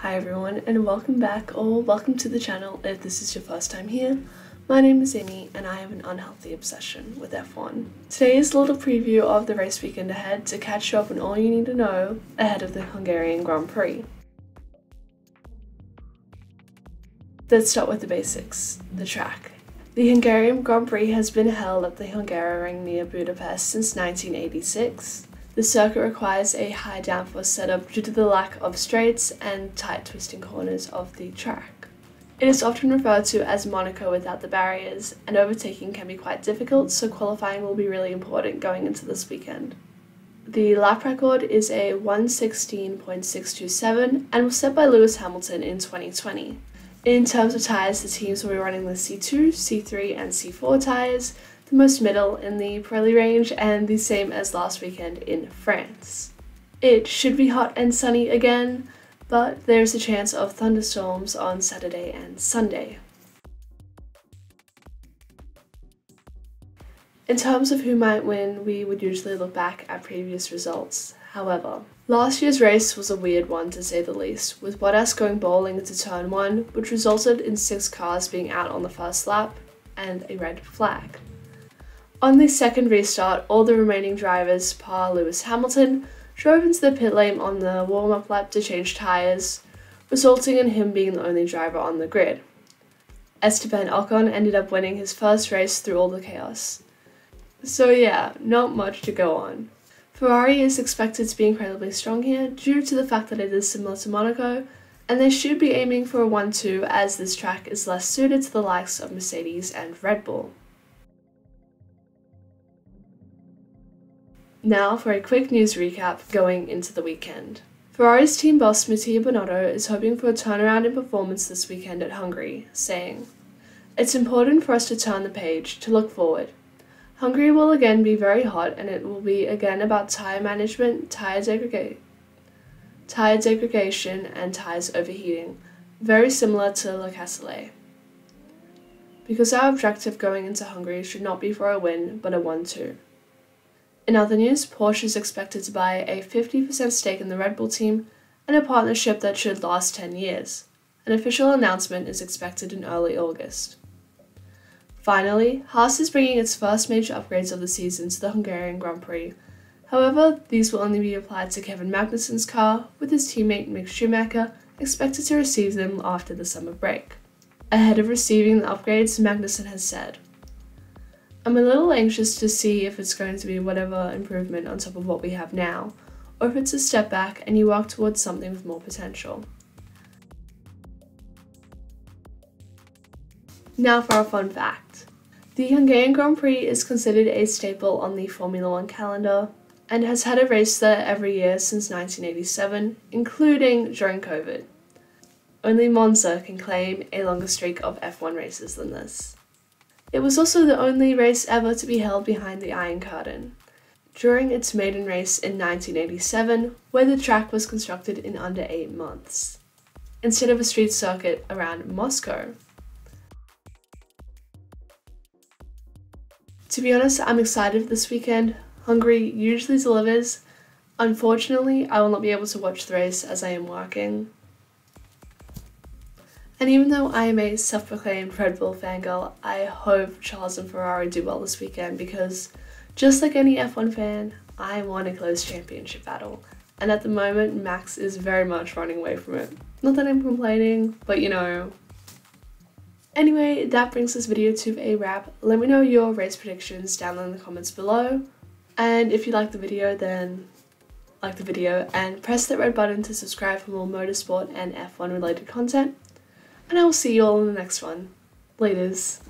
Hi everyone, and welcome back, or welcome to the channel if this is your first time here. My name is Amy and I have an unhealthy obsession with F1. Today is a little preview of the race weekend ahead to catch you up on all you need to know ahead of the Hungarian Grand Prix. Let's start with the basics, the track. The Hungarian Grand Prix has been held at the Hungaroring near Budapest since 1986. The circuit requires a high downforce setup due to the lack of straights and tight twisting corners of the track. It is often referred to as Monaco without the barriers, and overtaking can be quite difficult, so qualifying will be really important going into this weekend. The lap record is a 1:16.627 and was set by Lewis Hamilton in 2020. In terms of tyres, the teams will be running the C2, C3 and C4 tyres, the most middle in the Pirelli range and the same as last weekend in France. It should be hot and sunny again, but there's a chance of thunderstorms on Saturday and Sunday. In terms of who might win, we would usually look back at previous results. However, last year's race was a weird one to say the least, with Bottas going bowling into turn 1, which resulted in 6 cars being out on the first lap and a red flag. On the second restart, all the remaining drivers, par Lewis Hamilton, drove into the pit lane on the warm-up lap to change tyres, resulting in him being the only driver on the grid. Esteban Ocon ended up winning his first race through all the chaos. So yeah, not much to go on. Ferrari is expected to be incredibly strong here due to the fact that it is similar to Monaco, and they should be aiming for a 1-2 as this track is less suited to the likes of Mercedes and Red Bull. Now for a quick news recap going into the weekend. Ferrari's team boss Mattia Binotto is hoping for a turnaround in performance this weekend at Hungary, saying, "It's important for us to turn the page, to look forward. Hungary will again be very hot and it will be again about tyre management, tyre degradation and tyres overheating, very similar to Le Castellet. Because our objective going into Hungary should not be for a win, but a 1-2. In other news, Porsche is expected to buy a 50% stake in the Red Bull team and a partnership that should last 10 years. An official announcement is expected in early August. Finally, Haas is bringing its first major upgrades of the season to the Hungarian Grand Prix. However, these will only be applied to Kevin Magnussen's car, with his teammate Mick Schumacher expected to receive them after the summer break. Ahead of receiving the upgrades, Magnussen has said, "I'm a little anxious to see if it's going to be whatever improvement on top of what we have now, or if it's a step back and you work towards something with more potential." Now for a fun fact. The Hungarian Grand Prix is considered a staple on the Formula 1 calendar and has had a race there every year since 1987, including during COVID. Only Monza can claim a longer streak of F1 races than this. It was also the only race ever to be held behind the Iron Curtain, during its maiden race in 1987, where the track was constructed in under 8 months, instead of a street circuit around Moscow. To be honest, I'm excited this weekend. Hungary usually delivers. Unfortunately, I will not be able to watch the race as I am working. And even though I am a self-proclaimed Red Bull fangirl, I hope Charles and Ferrari do well this weekend because, just like any F1 fan, I want a close championship battle. And at the moment, Max is very much running away from it. Not that I'm complaining, but you know. Anyway, that brings this video to a wrap. Let me know your race predictions down in the comments below. And if you like the video, then like the video and press that red button to subscribe for more motorsport and F1 related content. And I will see you all in the next one. Laters.